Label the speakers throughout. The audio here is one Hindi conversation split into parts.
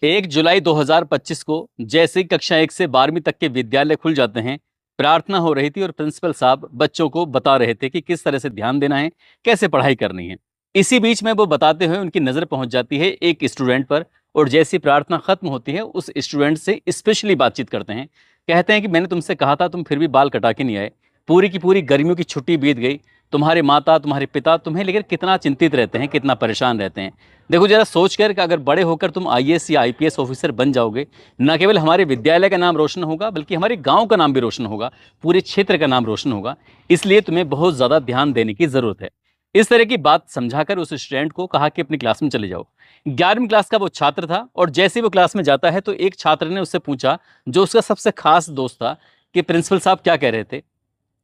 Speaker 1: 1 जुलाई 2025 को जैसे ही कक्षा 1 से 12वीं तक के विद्यालय खुल जाते हैं, प्रार्थना हो रही थी और प्रिंसिपल साहब बच्चों को बता रहे थे कि किस तरह से ध्यान देना है, कैसे पढ़ाई करनी है। इसी बीच में वो बताते हुए उनकी नज़र पहुंच जाती है एक स्टूडेंट पर, और जैसी प्रार्थना खत्म होती है उस स्टूडेंट से स्पेशली बातचीत करते हैं। कहते हैं कि मैंने तुमसे कहा था, तुम फिर भी बाल कटा के नहीं आए। पूरी की पूरी गर्मियों की छुट्टी बीत गई, तुम्हारे माता तुम्हारे पिता तुम्हें लेकर कितना चिंतित रहते हैं, कितना परेशान रहते हैं। देखो जरा सोच कर कि अगर बड़े होकर तुम आईएएस या आईपीएस ऑफिसर बन जाओगे, न केवल हमारे विद्यालय का नाम रोशन होगा बल्कि हमारे गांव का नाम भी रोशन होगा, पूरे क्षेत्र का नाम रोशन होगा। इसलिए तुम्हें बहुत ज़्यादा ध्यान देने की ज़रूरत है। इस तरह की बात समझाकर उस स्टूडेंट को कहा कि अपनी क्लास में चले जाओ। 11वीं क्लास का वो छात्र था, और जैसे ही वो क्लास में जाता है तो एक छात्र ने उससे पूछा, जो उसका सबसे खास दोस्त था, कि प्रिंसिपल साहब क्या कह रहे थे।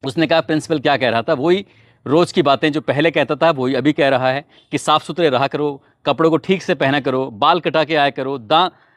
Speaker 1: उसने कहा प्रिंसिपल क्या कह रहा था, वही रोज की बातें जो पहले कहता था वही अभी कह रहा है कि साफ सुथरे रहा करो, कपड़ों को ठीक से पहना करो, बाल कटा के आया करो,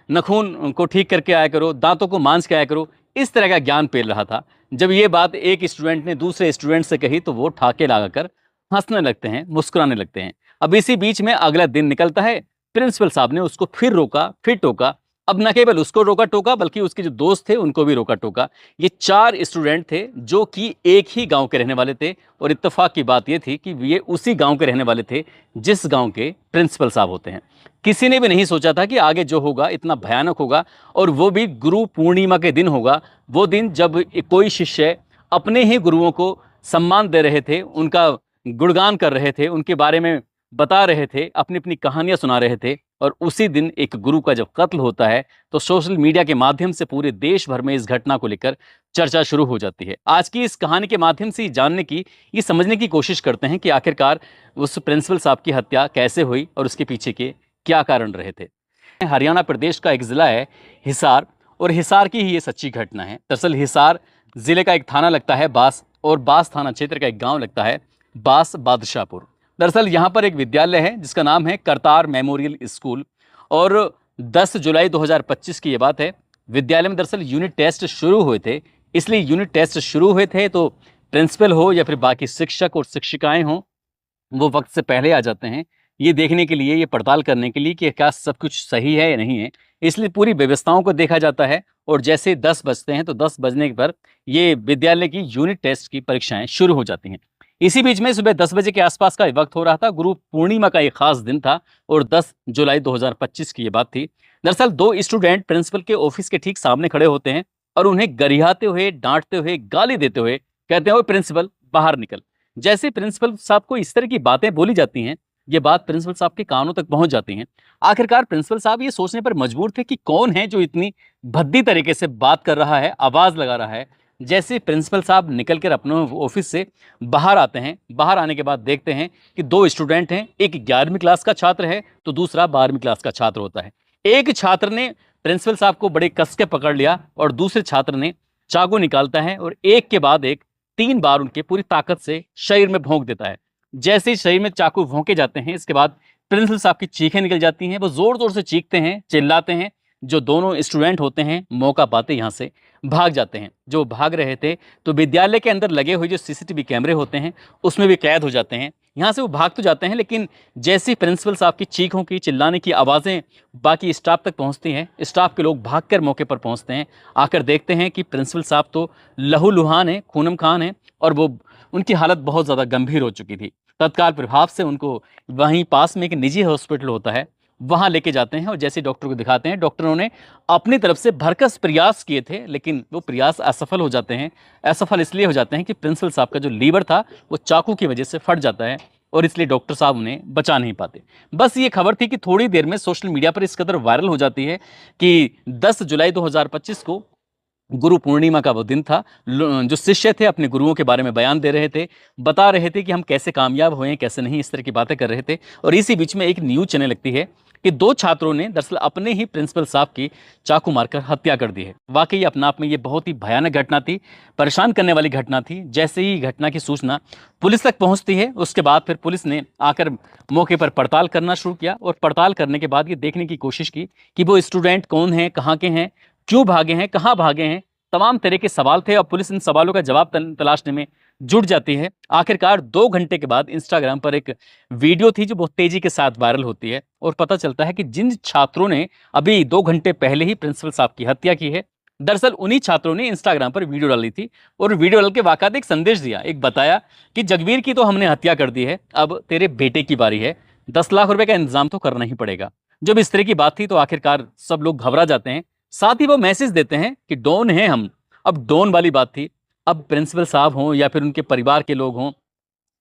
Speaker 1: नखून को ठीक करके आया करो, दांतों को मांज के आया करो। इस तरह का ज्ञान पेल रहा था। जब ये बात एक स्टूडेंट ने दूसरे स्टूडेंट से कही तो वो ठाके लगाकर हंसने लगते हैं, मुस्कुराने लगते हैं। अब इसी बीच में अगला दिन निकलता है। प्रिंसिपल साहब ने उसको फिर रोका, फिर टोका। अब न केवल उसको रोका टोका बल्कि उसके जो दोस्त थे उनको भी रोका टोका। ये 4 स्टूडेंट थे जो कि एक ही गांव के रहने वाले थे, और इत्तेफाक की बात ये थी कि ये उसी गांव के रहने वाले थे जिस गांव के प्रिंसिपल साहब होते हैं। किसी ने भी नहीं सोचा था कि आगे जो होगा इतना भयानक होगा, और वो भी गुरु पूर्णिमा के दिन होगा। वो दिन जब कोई शिष्य अपने ही गुरुओं को सम्मान दे रहे थे, उनका गुणगान कर रहे थे, उनके बारे में बता रहे थे, अपनी अपनी कहानियां सुना रहे थे। और उसी दिन एक गुरु का जब कत्ल होता है तो सोशल मीडिया के माध्यम से पूरे देश भर में इस घटना को लेकर चर्चा शुरू हो जाती है। आज की इस कहानी के माध्यम से जानने की, ये समझने की कोशिश करते हैं कि आखिरकार उस प्रिंसिपल साहब की हत्या कैसे हुई और उसके पीछे के क्या कारण रहे थे। हरियाणा प्रदेश का एक ज़िला है हिसार, और हिसार की ही ये सच्ची घटना है। दरअसल हिसार ज़िले का एक थाना लगता है बास, और बास थाना क्षेत्र का एक गाँव लगता है बास बादशाहपुर। दरअसल यहाँ पर एक विद्यालय है जिसका नाम है करतार मेमोरियल स्कूल, और 10 जुलाई 2025 की ये बात है। विद्यालय में दरअसल यूनिट टेस्ट शुरू हुए थे। इसलिए यूनिट टेस्ट शुरू हुए थे तो प्रिंसिपल हो या फिर बाकी शिक्षक और शिक्षिकाएं हों, वो वक्त से पहले आ जाते हैं, ये देखने के लिए, ये पड़ताल करने के लिए कि क्या सब कुछ सही है या नहीं है। इसलिए पूरी व्यवस्थाओं को देखा जाता है, और जैसे 10 बजते हैं तो 10 बजने पर ये विद्यालय की यूनिट टेस्ट की परीक्षाएं शुरू हो जाती हैं। इसी बीच में सुबह 10 बजे के आसपास का वक्त हो रहा था। गुरु पूर्णिमा का एक खास दिन था, और 10 जुलाई 2025 की ये बात थी। दरअसल 2 स्टूडेंट प्रिंसिपल के ऑफिस के ठीक सामने खड़े होते हैं, और उन्हें गरियाते हुए, डांटते हुए, गाली देते हुए कहते हैं, ओ प्रिंसिपल बाहर निकल। जैसे प्रिंसिपल साहब को इस तरह की बातें बोली जाती हैं, ये बात प्रिंसिपल साहब के कानों तक पहुंच जाती हैं। आखिरकार प्रिंसिपल साहब ये सोचने पर मजबूर थे कि कौन है जो इतनी भद्दी तरीके से बात कर रहा है, आवाज लगा रहा है। जैसे प्रिंसिपल साहब निकलकर अपने ऑफिस से बाहर आते हैं, बाहर आने के बाद देखते हैं कि 2 स्टूडेंट हैं, एक 11वीं क्लास का छात्र है तो दूसरा 12वीं क्लास का छात्र होता है। एक छात्र ने प्रिंसिपल साहब को बड़े कस के पकड़ लिया, और दूसरे छात्र ने चाकू निकालता है और एक के बाद एक 3 बार उनके पूरी ताकत से शरीर में भोंक देता है। जैसे ही शरीर में चाकू भोंके जाते हैं, इसके बाद प्रिंसिपल साहब की चीखें निकल जाती हैं। वो जोर जोर से चीखते हैं, चिल्लाते हैं। जो दोनों स्टूडेंट होते हैं मौका पाते यहाँ से भाग जाते हैं। जो भाग रहे थे तो विद्यालय के अंदर लगे हुए जो सीसीटीवी कैमरे होते हैं उसमें भी कैद हो जाते हैं। यहाँ से वो भाग तो जाते हैं, लेकिन जैसे ही प्रिंसिपल साहब की चीखों की, चिल्लाने की आवाज़ें बाकी स्टाफ तक पहुँचती हैं, स्टाफ के लोग भागकर मौके पर पहुँचते हैं। आकर देखते हैं कि प्रिंसिपल साहब तो लहूलुहान हैं, खूनम खान हैं, और वो उनकी हालत बहुत ज़्यादा गंभीर हो चुकी थी। तत्काल प्रभाव से उनको वहीं पास में एक निजी हॉस्पिटल होता है, वहां लेके जाते हैं, और जैसे डॉक्टर को दिखाते हैं, डॉक्टरों ने अपनी तरफ से भरकस प्रयास किए थे, लेकिन वो प्रयास असफल हो जाते हैं। असफल इसलिए हो जाते हैं कि प्रिंसिपल साहब का जो लीवर था वो चाकू की वजह से फट जाता है, और इसलिए डॉक्टर साहब उन्हें बचा नहीं पाते। बस ये खबर थी कि थोड़ी देर में सोशल मीडिया पर इस कदर वायरल हो जाती है कि 10 जुलाई 2025 को गुरु पूर्णिमा का वो दिन था। जो शिष्य थे अपने गुरुओं के बारे में बयान दे रहे थे, बता रहे थे कि हम कैसे कामयाब हुए, कैसे नहीं, इस तरह की बातें कर रहे थे। और इसी बीच में एक न्यूज़ चलने लगती है कि 2 छात्रों ने दरअसल अपने ही प्रिंसिपल साहब की चाकू मारकर हत्या कर दी है। वाकई अपना आप में ये बहुत ही भयानक घटना थी, परेशान करने वाली घटना थी। जैसे ही घटना की सूचना पुलिस तक पहुंचती है, उसके बाद फिर पुलिस ने आकर मौके पर पड़ताल करना शुरू किया, और पड़ताल करने के बाद ये देखने की कोशिश की कि वो स्टूडेंट कौन हैं, कहाँ के हैं, क्यों भागे हैं, कहाँ भागे हैं। तमाम तरह के सवाल थे, और पुलिस इन सवालों का जवाब तलाशने में जुट जाती है। आखिरकार 2 घंटे के बाद इंस्टाग्राम पर एक वीडियो थी जो बहुत तेजी के साथ वायरल होती है और पता चलता है कि जिन छात्रों ने अभी 2 घंटे पहले ही प्रिंसिपल साहब की हत्या की है, दरअसल उन्हीं छात्रों ने इंस्टाग्राम पर वीडियो डाली थी और वीडियो डाल के वाकई एक संदेश दिया, एक बताया कि जगवीर की तो हमने हत्या कर दी है, अब तेरे बेटे की बारी है, 10 लाख रुपए का इंतजाम तो करना ही पड़ेगा। जब इस तरह की बात थी तो आखिरकार सब लोग घबरा जाते हैं। साथ ही वो मैसेज देते हैं कि डॉन हैं हम। अब डॉन वाली बात थी। अब प्रिंसिपल साहब हों या फिर उनके परिवार के लोग हों,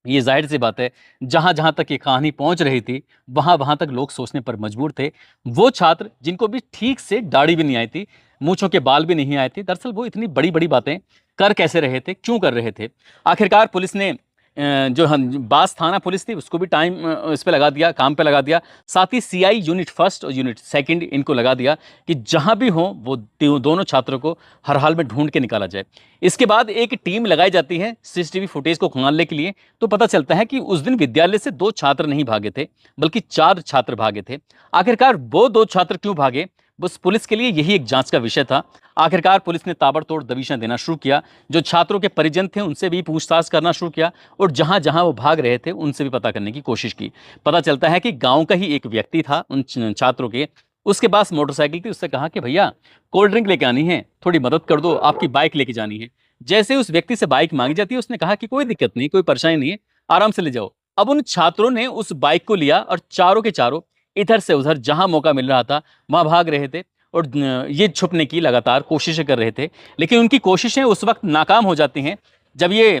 Speaker 1: ये जाहिर सी बात है, जहां जहां तक ये कहानी पहुंच रही थी वहां वहां तक लोग सोचने पर मजबूर थे। वो छात्र जिनको भी ठीक से दाढ़ी भी नहीं आई थी, मूंछों के बाल भी नहीं आए थे, दरअसल वो इतनी बड़ी बड़ी बातें कर कैसे रहे थे, क्यों कर रहे थे। आखिरकार पुलिस ने जो हम बास थाना पुलिस थी उसको भी टाइम इस पे लगा दिया, काम पे लगा दिया। साथ ही सीआई यूनिट फर्स्ट और यूनिट सेकंड इनको लगा दिया कि जहां भी हो वो दोनों छात्रों को हर हाल में ढूंढ के निकाला जाए। इसके बाद एक टीम लगाई जाती है सीसीटीवी फुटेज को खंगालने के लिए। तो पता चलता है कि उस दिन विद्यालय से 2 छात्र नहीं भागे थे, बल्कि 4 छात्र भागे थे। आखिरकार वो 2 छात्र क्यों भागे, बस पुलिस के लिए यही एक जांच का विषय था। आखिरकार पुलिस ने ताबड़तोड़ दबिशें देना शुरू किया, जो छात्रों के परिजन थे उनसे भी पूछताछ करना शुरू किया और जहां जहां वो भाग रहे थे उनसे भी पता करने की कोशिश की। पता चलता है कि गांव का ही एक व्यक्ति था उन छात्रों के, उसके पास मोटरसाइकिल थी। उससे कहा कि भैया कोल्ड ड्रिंक लेके आनी है, थोड़ी मदद कर दो, आपकी बाइक लेके जानी है। जैसे उस व्यक्ति से बाइक मांगी जाती है, उसने कहा कि कोई दिक्कत नहीं, कोई परेशानी नहीं है, आराम से ले जाओ। अब उन छात्रों ने उस बाइक को लिया और चारों के चारों इधर से उधर जहां मौका मिल रहा था वहां भाग रहे थे और ये छुपने की लगातार कोशिशें कर रहे थे। लेकिन उनकी कोशिशें उस वक्त नाकाम हो जाती हैं जब ये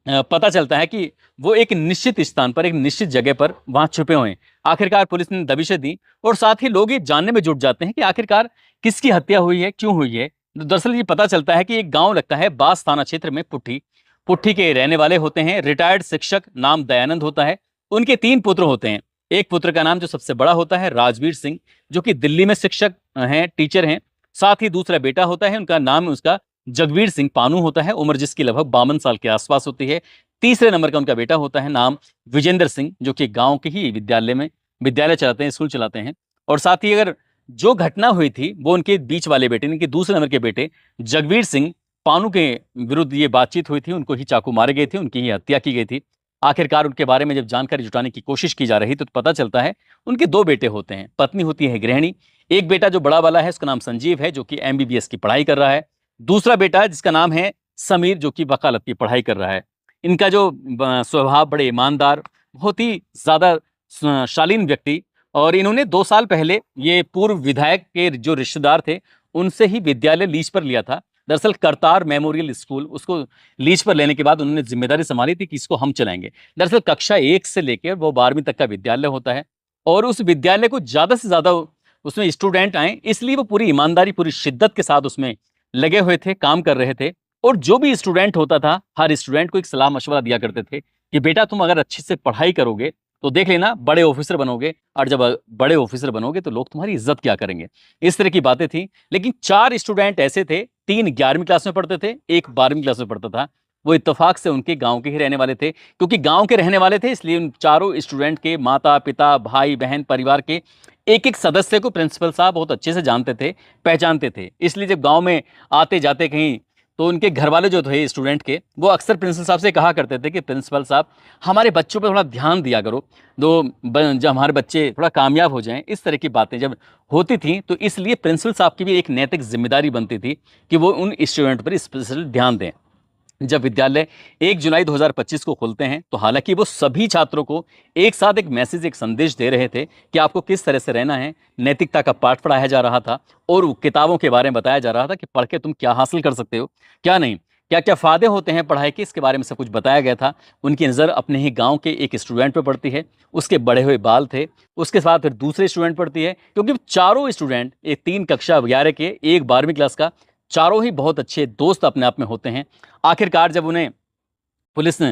Speaker 1: पता चलता है कि वो एक निश्चित स्थान पर, एक निश्चित जगह पर वहां छुपे हुए हैं। आखिरकार पुलिस ने दबिशें दी और साथ ही लोग ये जानने में जुट जाते हैं कि आखिरकार किसकी हत्या हुई है, क्यों हुई है। तो दरअसल ये पता चलता है कि एक गांव लगता है बास थाना क्षेत्र में पुट्ठी। पुट्ठी के रहने वाले होते हैं रिटायर्ड शिक्षक, नाम दयानंद होता है। उनके 3 पुत्र होते हैं। एक पुत्र का नाम जो सबसे बड़ा होता है राजवीर सिंह, जो कि दिल्ली में शिक्षक हैं, टीचर हैं। साथ ही दूसरा बेटा होता है, उनका नाम उसका जगवीर सिंह पानू होता है, उम्र जिसकी लगभग 52 साल के आसपास होती है। तीसरे नंबर का उनका बेटा होता है, नाम विजेंद्र सिंह, जो कि गांव के ही विद्यालय में विद्यालय चलाते हैं, स्कूल चलाते हैं। और साथ ही अगर जो घटना हुई थी वो उनके बीच वाले बेटे यानी कि दूसरे नंबर के बेटे जगवीर सिंह पानू के विरुद्ध ये बातचीत हुई थी, उनको ही चाकू मारे गए थे, उनकी ही हत्या की गई थी। आखिरकार उनके बारे में जब जानकारी जुटाने की कोशिश की जा रही तो पता चलता है उनके 2 बेटे होते हैं, पत्नी होती है गृहिणी। एक बेटा जो बड़ा वाला है उसका नाम संजीव है, जो कि एमबीबीएस की पढ़ाई कर रहा है। दूसरा बेटा है जिसका नाम है समीर, जो कि वकालत की पढ़ाई कर रहा है। इनका जो स्वभाव बड़े ईमानदार, बहुत ही ज्यादा शालीन व्यक्ति, और इन्होंने 2 साल पहले ये पूर्व विधायक के जो रिश्तेदार थे उनसे ही विद्यालय लीज पर लिया था। दरअसल करतार मेमोरियल स्कूल, उसको लीज पर लेने के बाद उन्होंने जिम्मेदारी संभाली थी कि इसको हम चलाएंगे। दरअसल कक्षा 1 से लेकर वो 12वीं तक का विद्यालय होता है और उस विद्यालय को ज्यादा से ज्यादा उसमें स्टूडेंट आए, इसलिए वो पूरी ईमानदारी, पूरी शिद्दत के साथ उसमें लगे हुए थे, काम कर रहे थे। और जो भी स्टूडेंट होता था हर स्टूडेंट को एक सलाह मशवरा दिया करते थे कि बेटा तुम अगर अच्छे से पढ़ाई करोगे तो देख लेना बड़े ऑफिसर बनोगे, और जब बड़े ऑफिसर बनोगे तो लोग तुम्हारी इज्जत क्या करेंगे। इस तरह की बातें थी। लेकिन 4 स्टूडेंट ऐसे थे, 3 11वीं क्लास में पढ़ते थे, एक 12वीं क्लास में पढ़ता था। वो इत्तेफाक से उनके गांव के ही रहने वाले थे। क्योंकि गांव के रहने वाले थे इसलिए उन चारों स्टूडेंट के माता पिता, भाई बहन, परिवार के एक एक सदस्य को प्रिंसिपल साहब बहुत अच्छे से जानते थे, पहचानते थे। इसलिए जब गांव में आते जाते कहीं तो उनके घर वाले जो थे स्टूडेंट के, वो अक्सर प्रिंसिपल साहब से कहा करते थे कि प्रिंसिपल साहब हमारे बच्चों पर थोड़ा ध्यान दिया करो, जब हमारे बच्चे थोड़ा कामयाब हो जाएं। इस तरह की बातें जब होती थी तो इसलिए प्रिंसिपल साहब की भी एक नैतिक जिम्मेदारी बनती थी कि वो उन स्टूडेंट पर स्पेशल ध्यान दें। जब विद्यालय 1 जुलाई 2025 को खुलते हैं तो हालांकि वो सभी छात्रों को एक साथ एक मैसेज, एक संदेश दे रहे थे कि आपको किस तरह से रहना है। नैतिकता का पाठ पढ़ाया जा रहा था और किताबों के बारे में बताया जा रहा था कि पढ़ के तुम क्या हासिल कर सकते हो, क्या नहीं, क्या क्या फायदे होते हैं पढ़ाई के, इसके बारे में सब कुछ बताया गया था। उनकी नज़र अपने ही गांव के एक स्टूडेंट पर पड़ती है, उसके बड़े हुए बाल थे। उसके साथ फिर दूसरे स्टूडेंट पढ़ती है, क्योंकि चारों स्टूडेंट, एक 3 कक्षा 11 के, एक 12वीं क्लास का, चारों ही बहुत अच्छे दोस्त अपने आप में होते हैं। आखिरकार जब उन्हें पुलिस ने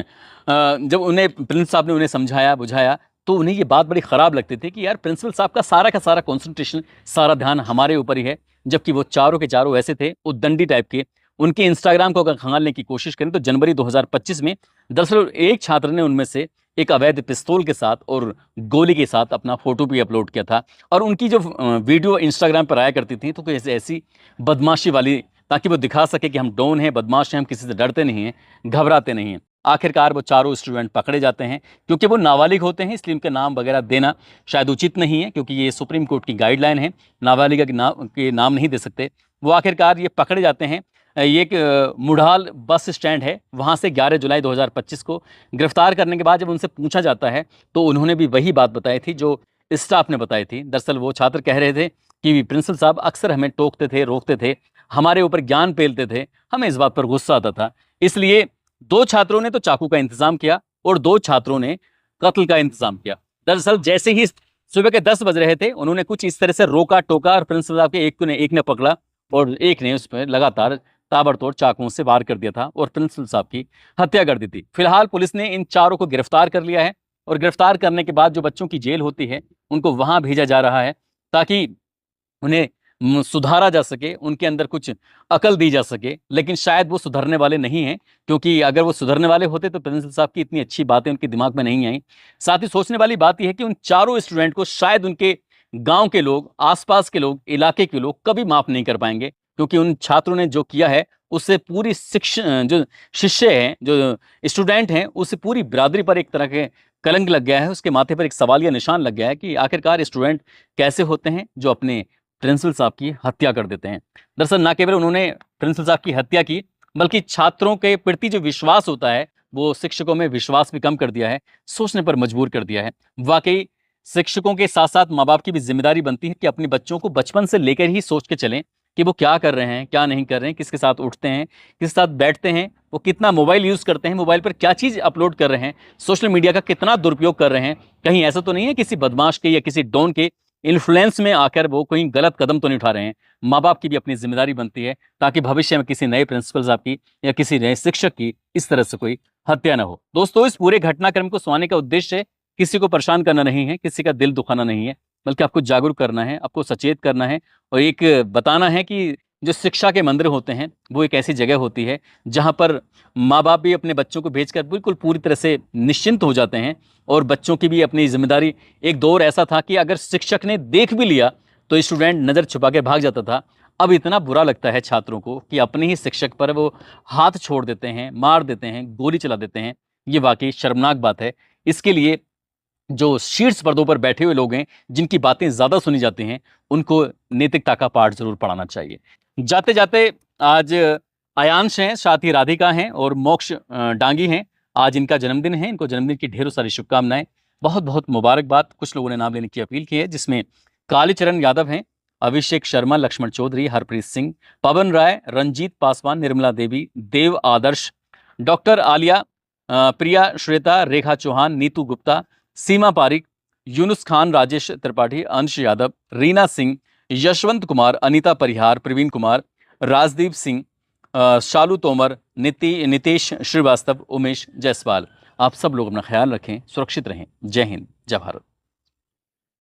Speaker 1: जब उन्हें प्रिंसिपल साहब ने उन्हें समझाया बुझाया तो उन्हें ये बात बड़ी ख़राब लगती थी कि यार प्रिंसिपल साहब का सारा कंसंट्रेशन, सारा ध्यान हमारे ऊपर ही है। जबकि वो चारों के चारों ऐसे थे उद्दंडी टाइप के। उनके इंस्टाग्राम को अगर खंगालने की कोशिश करें तो जनवरी 2025 में दरअसल एक छात्र ने उनमें से एक अवैध पिस्तौल के साथ और गोली के साथ अपना फोटो भी अपलोड किया था। और उनकी जो वीडियो इंस्टाग्राम पर आया करती थी तो ऐसी ऐसी बदमाशी वाली ताकि वो दिखा सके कि हम डॉन हैं, बदमाश हैं, हम किसी से डरते नहीं हैं, घबराते नहीं हैं। आखिरकार वो चारों स्टूडेंट पकड़े जाते हैं। क्योंकि वो नाबालिग होते हैं इसलिए उनके नाम वगैरह देना शायद उचित नहीं है, क्योंकि ये सुप्रीम कोर्ट की गाइडलाइन है, नाबालिगा के नाम नहीं दे सकते। वो आखिरकार ये पकड़े जाते हैं। ये एक मुढ़ाल बस स्टैंड है, वहाँ से 11 जुलाई 2025 को गिरफ्तार करने के बाद जब उनसे पूछा जाता है तो उन्होंने भी वही बात बताई थी जो स्टाफ ने बताई थी। दरअसल वो छात्र कह रहे थे कि प्रिंसिपल साहब अक्सर हमें टोकते थे, रोकते थे, हमारे ऊपर ज्ञान पेलते थे, हमें इस बात पर गुस्सा आता था। इसलिए 2 छात्रों ने तो चाकू का इंतजाम किया और 2 छात्रों ने कत्ल का इंतजाम किया। दरअसल जैसे ही सुबह के 10 बज रहे थे, उन्होंने कुछ इस तरह से रोका टोका और प्रिंसिपल साहब के एक ने पकड़ा और एक ने उस पर लगातार ताबड़तोड़ चाकुओं से वार कर दिया था और प्रिंसिपल साहब की हत्या कर दी थी। फिलहाल पुलिस ने इन चारों को गिरफ्तार कर लिया है और गिरफ्तार करने के बाद जो बच्चों की जेल होती है उनको वहां भेजा जा रहा है ताकि उन्हें सुधारा जा सके, उनके अंदर कुछ अकल दी जा सके। लेकिन शायद वो सुधरने वाले नहीं हैं, क्योंकि अगर वो सुधरने वाले होते तो प्रिंसिपल साहब की इतनी अच्छी बातें उनके दिमाग में नहीं आई। साथ ही सोचने वाली बात यह है कि उन चारों स्टूडेंट को शायद उनके गांव के लोग, आसपास के लोग, इलाके के लोग कभी माफ नहीं कर पाएंगे, क्योंकि उन छात्रों ने जो किया है उससे पूरी जो शिष्य हैं, जो स्टूडेंट हैं, उससे पूरी बिरादरी पर एक तरह के कलंक लग गया है। उसके माथे पर एक सवालिया निशान लग गया है कि आखिरकार स्टूडेंट कैसे होते हैं जो अपने प्रिंसिपल साहब की हत्या कर देते हैं। दरअसल न केवल उन्होंने प्रिंसिपल साहब की हत्या की, बल्कि छात्रों के प्रति जो विश्वास होता है वो शिक्षकों में विश्वास भी कम कर दिया है, सोचने पर मजबूर कर दिया है। वाकई शिक्षकों के साथ साथ माँ बाप की भी जिम्मेदारी बनती है कि अपने बच्चों को बचपन से लेकर ही सोच के चलें कि वो क्या कर रहे हैं, क्या नहीं कर रहे हैं, किसके साथ उठते हैं, किसके साथ बैठते हैं, वो कितना मोबाइल यूज़ करते हैं, मोबाइल पर क्या चीज़ अपलोड कर रहे हैं, सोशल मीडिया का कितना दुरुपयोग कर रहे हैं। कहीं ऐसा तो नहीं है किसी बदमाश के या किसी डॉन के इन्फ्लुएंस में आकर वो कोई गलत कदम तो नहीं उठा रहे हैं। माँ बाप की भी अपनी जिम्मेदारी बनती है ताकि भविष्य में किसी नए प्रिंसिपल साहब की या किसी नए शिक्षक की इस तरह से कोई हत्या ना हो। दोस्तों, इस पूरे घटनाक्रम को सुनाने का उद्देश्य किसी को परेशान करना नहीं है, किसी का दिल दुखाना नहीं है, बल्कि आपको जागरूक करना है, आपको सचेत करना है और एक बताना है कि जो शिक्षा के मंदिर होते हैं वो एक ऐसी जगह होती है जहाँ पर माँ बाप भी अपने बच्चों को भेजकर बिल्कुल पूरी तरह से निश्चिंत हो जाते हैं और बच्चों की भी अपनी जिम्मेदारी। एक दौर ऐसा था कि अगर शिक्षक ने देख भी लिया तो स्टूडेंट नज़र छुपा के भाग जाता था। अब इतना बुरा लगता है छात्रों को कि अपने ही शिक्षक पर वो हाथ छोड़ देते हैं, मार देते हैं, गोली चला देते हैं। ये वाकई शर्मनाक बात है। इसके लिए जो शीर्ष पदों पर बैठे हुए लोग हैं, जिनकी बातें ज़्यादा सुनी जाती हैं, उनको नैतिकता का पाठ ज़रूर पढ़ाना चाहिए। जाते जाते आज आयांश हैं, साथ ही राधिका हैं और मोक्ष डांगी हैं। आज इनका जन्मदिन है, इनको जन्मदिन की ढेरों सारी शुभकामनाएं, बहुत बहुत मुबारकबाद। कुछ लोगों ने नाम लेने की अपील की है, जिसमें कालीचरण यादव हैं, अभिषेक शर्मा, लक्ष्मण चौधरी, हरप्रीत सिंह, पवन राय, रंजीत पासवान, निर्मला देवी, देव आदर्श, डॉक्टर आलिया, प्रिया श्वेता, रेखा चौहान, नीतू गुप्ता, सीमा पारिक, यूनुस खान, राजेश त्रिपाठी, अंश यादव, रीना सिंह, यशवंत कुमार, अनीता परिहार, प्रवीण कुमार, राजदीप सिंह, शालू तोमर, नितेश श्रीवास्तव, उमेश जायसवाल। आप सब लोग अपना ख्याल रखें, सुरक्षित रहें। जय हिंद, जय भारत।